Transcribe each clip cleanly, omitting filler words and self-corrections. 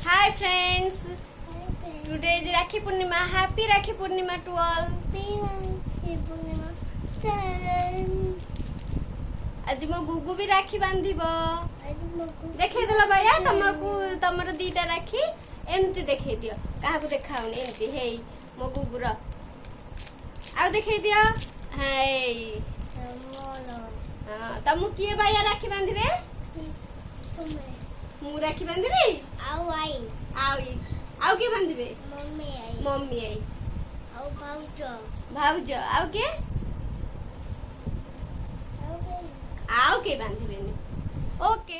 Hi friends. Today is Rakhi Purnima. Happy Rakhi Purnima to all. आज मो गुगु भी राखी बांधिबो देखे देला भैया तमर दीटा राखी एमती देखे दियो काहाकू देखाउनी एमती हेई मो गुगुर आ देखे दियो हाय हां तमु किए भैया राखी बांधिबे मु राखी बांधिबे आउ के बांधिबे मम्मी आई भाउज आउ के आओ के बांधिबेनी ओके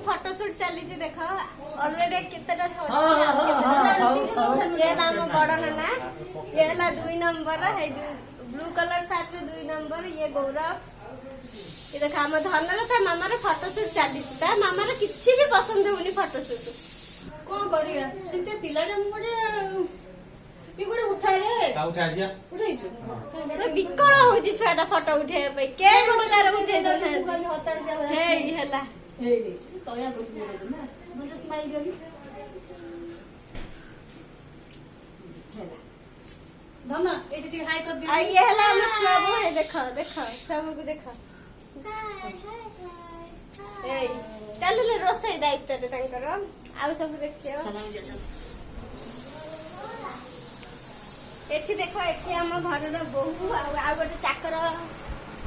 फोटोशूट चली देख ऑलरेडी कितना बड़ ना ये 2 नंबर है ब्लू कलर साथ में 2 नंबर ये गौरव ये देख आम धनलता मामार फोटोशूट चली मामार किसी भी पसंद होनी फोटोशूट कौन करिया सेते पिलाटा गोटे उठाए विकल हो छुआटा फोटो उठे के तार उठे चल रोसई दायित्व आउ सब देख एठी देखो एठी हम घर बोहू आ गोटे चाकर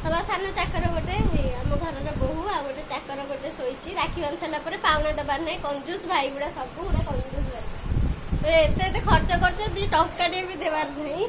सभा सान चाकर गोटे आम घर बोहू आ गोटे चाकर गोटे शोची राखी बांध सारा पर पावना दबार ना कंजूस भाई गुड़ा सब गुड़ा कंजूस भाई एते खर्च कर टंका भी देवार नहीं।